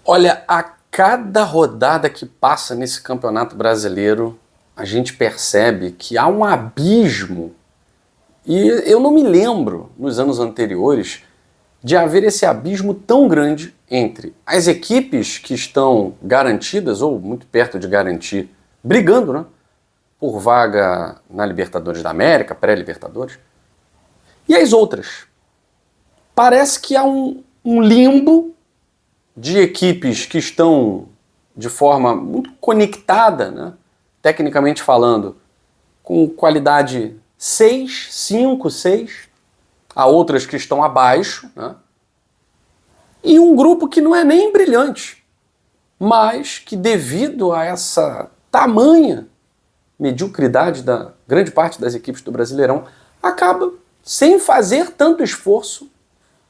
Olha, a cada rodada que passa nesse Campeonato Brasileiro, a gente percebe que há um abismo, e eu não me lembro, nos anos anteriores, de haver esse abismo tão grande entre as equipes que estão garantidas, ou muito perto de garantir, brigando, né, por vaga na Libertadores da América, pré-Libertadores, e as outras. Parece que há um limbo de equipes que estão de forma muito conectada, né, tecnicamente falando, com qualidade 6, 5, 6, há outras que estão abaixo, né, e um grupo que não é nem brilhante, mas que devido a essa tamanha mediocridade da grande parte das equipes do Brasileirão, acaba, sem fazer tanto esforço,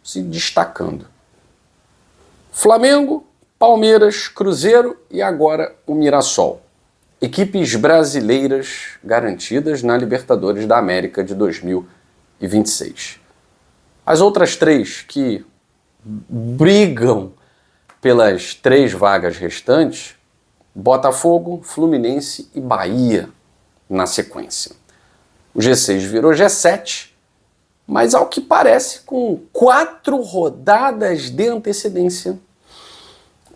se destacando. Flamengo, Palmeiras, Cruzeiro e agora o Mirassol. Equipes brasileiras garantidas na Libertadores da América de 2026. As outras três que brigam pelas 3 vagas restantes, Botafogo, Fluminense e Bahia na sequência. O G6 virou G7, mas ao que parece, com 4 rodadas de antecedência,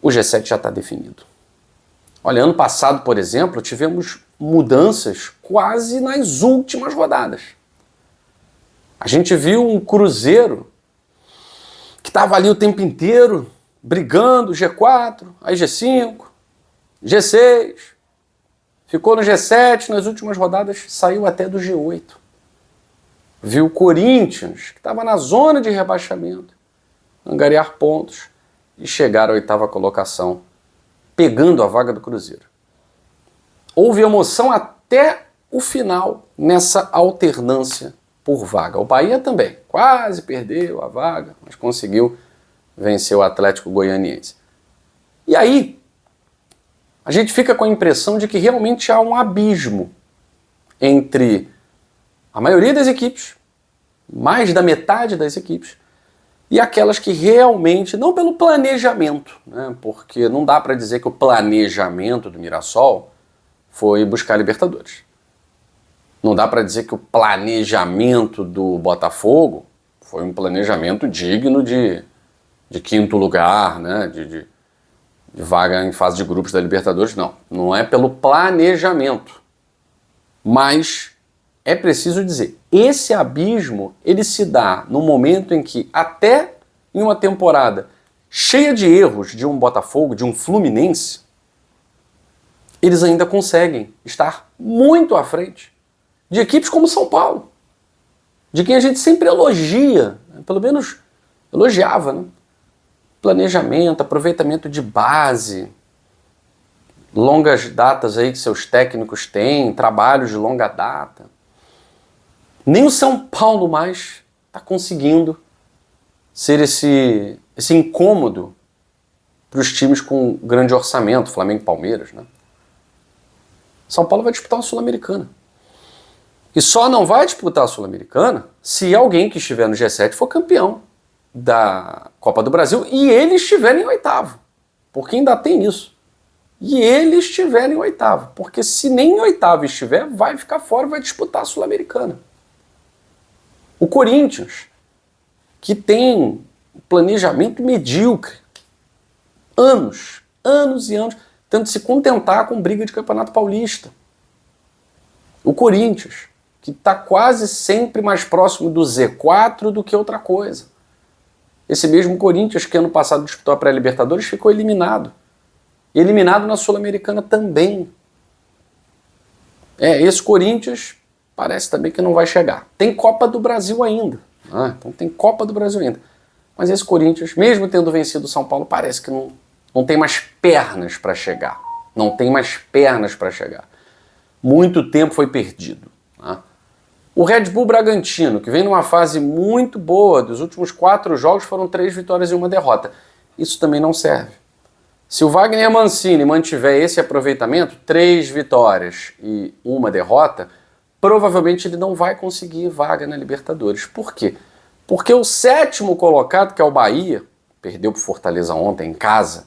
o G7 já está definido. Olha, ano passado, por exemplo, tivemos mudanças quase nas últimas rodadas. A gente viu um Cruzeiro que estava ali o tempo inteiro, brigando, G4, aí G5, G6, ficou no G7, nas últimas rodadas saiu até do G8. Viu o Corinthians, que estava na zona de rebaixamento, angariar pontos e chegar à 8ª colocação, pegando a vaga do Cruzeiro. Houve emoção até o final nessa alternância por vaga. O Bahia também quase perdeu a vaga, mas conseguiu vencer o Atlético Goianiense. E aí, a gente fica com a impressão de que realmente há um abismo entre a maioria das equipes, mais da metade das equipes, e aquelas que realmente, não pelo planejamento, né, porque não dá para dizer que o planejamento do Mirassol foi buscar Libertadores. Não dá para dizer que o planejamento do Botafogo foi um planejamento digno de 5º lugar, né, de vaga em fase de grupos da Libertadores, não. Não é pelo planejamento. Mas é preciso dizer, esse abismo, ele se dá no momento em que, até em uma temporada cheia de erros de um Botafogo, de um Fluminense, eles ainda conseguem estar muito à frente de equipes como São Paulo, de quem a gente sempre elogia, pelo menos elogiava, né? Planejamento, aproveitamento de base, longas datas aí que seus técnicos têm, trabalhos de longa data. Nem o São Paulo mais está conseguindo ser esse incômodo para os times com grande orçamento, Flamengo e Palmeiras, né? São Paulo vai disputar uma Sul-Americana. E só não vai disputar a Sul-Americana se alguém que estiver no G7 for campeão da Copa do Brasil e ele estiver em 8º, porque ainda tem isso. E ele estiver em 8º, porque se nem em 8º estiver, vai ficar fora e vai disputar a Sul-Americana. O Corinthians, que tem um planejamento medíocre, anos e anos, tendo de se contentar com briga de Campeonato Paulista. O Corinthians, que está quase sempre mais próximo do Z4 do que outra coisa. Esse mesmo Corinthians que ano passado disputou a pré-Libertadores ficou eliminado. E eliminado na Sul-Americana também. Esse Corinthians parece também que não vai chegar. Tem Copa do Brasil ainda. Então tem Copa do Brasil ainda. Mas esse Corinthians, mesmo tendo vencido o São Paulo, parece que não tem mais pernas para chegar. Não tem mais pernas para chegar. Muito tempo foi perdido. O Red Bull Bragantino, que vem numa fase muito boa, dos últimos 4 jogos foram 3 vitórias e 1 derrota. Isso também não serve. Se o Wagner Mancini mantiver esse aproveitamento, 3 vitórias e 1 derrota, provavelmente ele não vai conseguir vaga na Libertadores. Por quê? Porque o 7º colocado, que é o Bahia, perdeu para o Fortaleza ontem em casa,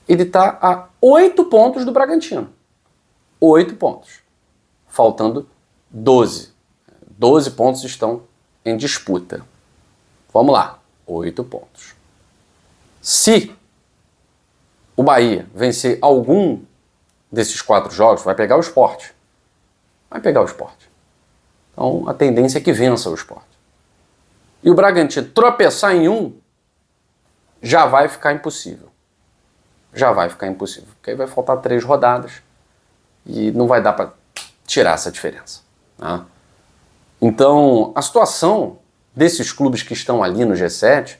ele está a 8 pontos do Bragantino. 8 pontos. Faltando 12. 12 pontos estão em disputa. Vamos lá. 8 pontos. Se o Bahia vencer algum desses 4 jogos, vai pegar o Sport. Vai pegar o Sport. Então a tendência é que vença o Sport. E o Bragantino tropeçar em um, já vai ficar impossível. Já vai ficar impossível. Porque aí vai faltar 3 rodadas e não vai dar para tirar essa diferença. Tá? Então, a situação desses clubes que estão ali no G7,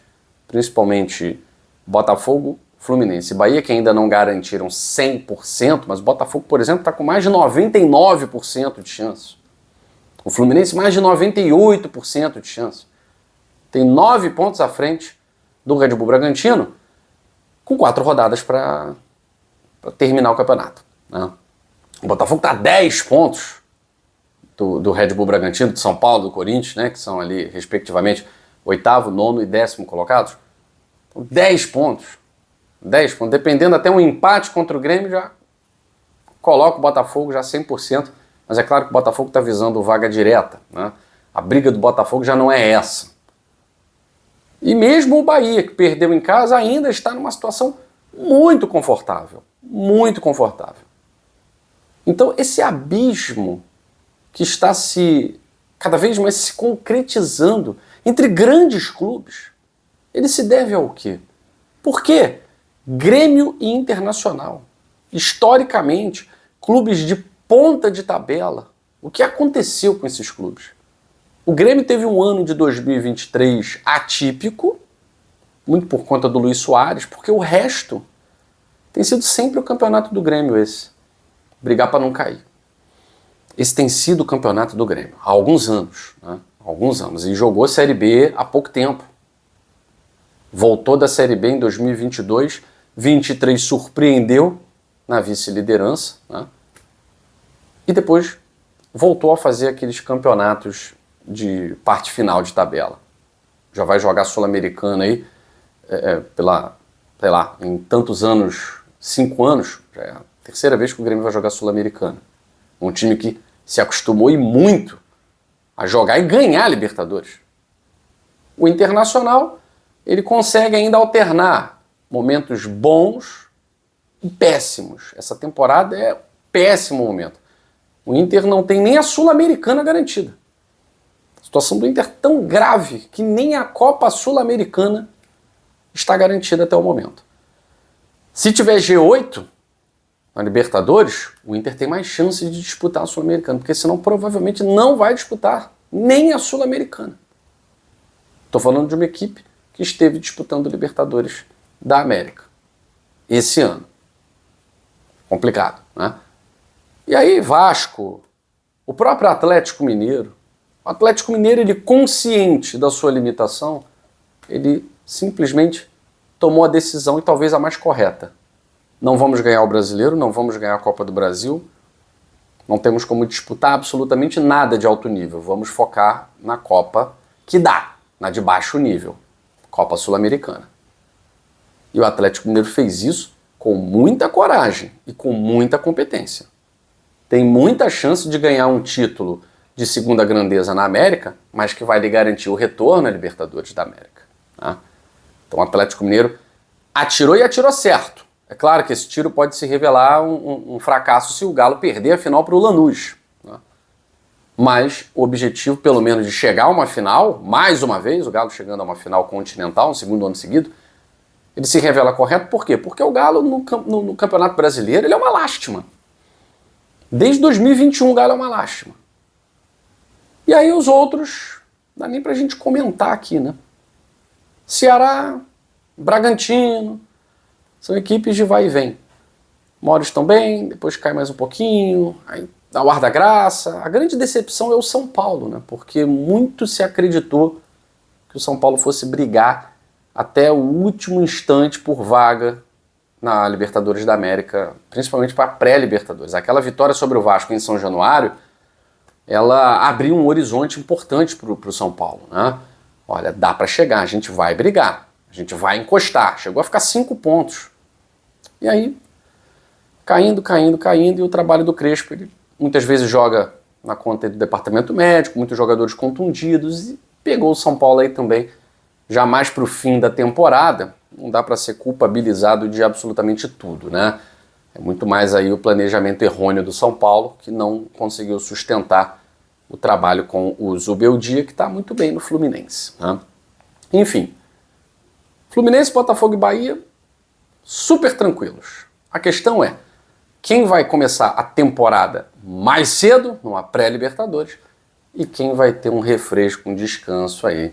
principalmente Botafogo, Fluminense e Bahia, que ainda não garantiram 100%, mas o Botafogo, por exemplo, está com mais de 99% de chance. O Fluminense mais de 98% de chance. Tem 9 pontos à frente do Red Bull Bragantino, com 4 rodadas para terminar o campeonato. Né? O Botafogo está a 10 pontos do Red Bull Bragantino, do São Paulo, do Corinthians, né, que são ali, respectivamente, 8º, 9º e 10º colocados. Então, 10 pontos. 10 pontos. Dependendo até um empate contra o Grêmio, já coloca o Botafogo já 100%. Mas é claro que o Botafogo está visando vaga direta. Né? A briga do Botafogo já não é essa. E mesmo o Bahia, que perdeu em casa, ainda está numa situação muito confortável. Muito confortável. Então, esse abismo que está cada vez mais se concretizando entre grandes clubes, ele se deve ao quê? Por quê? Grêmio e Internacional. Historicamente, clubes de ponta de tabela. O que aconteceu com esses clubes? O Grêmio teve um ano de 2023 atípico, muito por conta do Luis Soares, porque o resto tem sido sempre o campeonato do Grêmio esse. Brigar para não cair. Esse tem sido o campeonato do Grêmio há alguns anos. Né? Há alguns anos. E jogou Série B há pouco tempo. Voltou da Série B em 2022. 23 surpreendeu na vice-liderança. Né? E depois voltou a fazer aqueles campeonatos de parte final de tabela. Já vai jogar Sul-Americana aí pela, sei lá, em tantos anos, 5 anos, já é a terceira vez que o Grêmio vai jogar Sul-Americana. Um time que se acostumou e muito a jogar e ganhar a Libertadores. O Internacional, ele consegue ainda alternar momentos bons e péssimos. Essa temporada é um péssimo momento. O Inter não tem nem a Sul-Americana garantida. A situação do Inter é tão grave que nem a Copa Sul-Americana está garantida até o momento. Se tiver G8 na Libertadores, o Inter tem mais chance de disputar a Sul-Americana, porque senão provavelmente não vai disputar nem a Sul-Americana. Estou falando de uma equipe que esteve disputando a Libertadores da América esse ano. Complicado, né? E aí Vasco, o próprio Atlético Mineiro, o Atlético Mineiro, ele consciente da sua limitação, ele simplesmente tomou a decisão e talvez a mais correta. Não vamos ganhar o Brasileiro, não vamos ganhar a Copa do Brasil, não temos como disputar absolutamente nada de alto nível. Vamos focar na Copa que dá, na de baixo nível, Copa Sul-Americana. E o Atlético Mineiro fez isso com muita coragem e com muita competência. Tem muita chance de ganhar um título de segunda grandeza na América, mas que vai lhe garantir o retorno à Libertadores da América. Tá? Então o Atlético Mineiro atirou e atirou certo. É claro que esse tiro pode se revelar um fracasso se o Galo perder a final para o Lanús. Né? Mas o objetivo, pelo menos, de chegar a uma final, mais uma vez, o Galo chegando a uma final continental, um segundo ano seguido, ele se revela correto. Por quê? Porque o Galo, no Campeonato Brasileiro, ele é uma lástima. Desde 2021 o Galo é uma lástima. E aí os outros, não dá nem pra gente comentar aqui, né? Ceará, Bragantino, são equipes de vai e vem. Uma hora estão bem, depois cai mais um pouquinho, aí dá o ar da graça. A grande decepção é o São Paulo, né? Porque muito se acreditou que o São Paulo fosse brigar até o último instante por vaga na Libertadores da América, principalmente para a pré-Libertadores. Aquela vitória sobre o Vasco em São Januário, ela abriu um horizonte importante para o São Paulo. Né? Olha, dá para chegar, a gente vai brigar, a gente vai encostar. Chegou a ficar 5 pontos. E aí, caindo, e o trabalho do Crespo, ele muitas vezes joga na conta do departamento médico, muitos jogadores contundidos, e pegou o São Paulo aí também, já mais para o fim da temporada. Não dá para ser culpabilizado de absolutamente tudo, né? É muito mais aí o planejamento errôneo do São Paulo, que não conseguiu sustentar o trabalho com o Zubeldia, que está muito bem no Fluminense, né? Enfim, Fluminense, Botafogo e Bahia, super tranquilos. A questão é, quem vai começar a temporada mais cedo, numa pré-Libertadores, e quem vai ter um refresco, um descanso aí,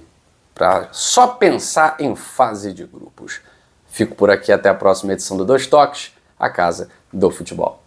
para só pensar em fase de grupos. Fico por aqui até a próxima edição do Dois Toques, a casa do futebol.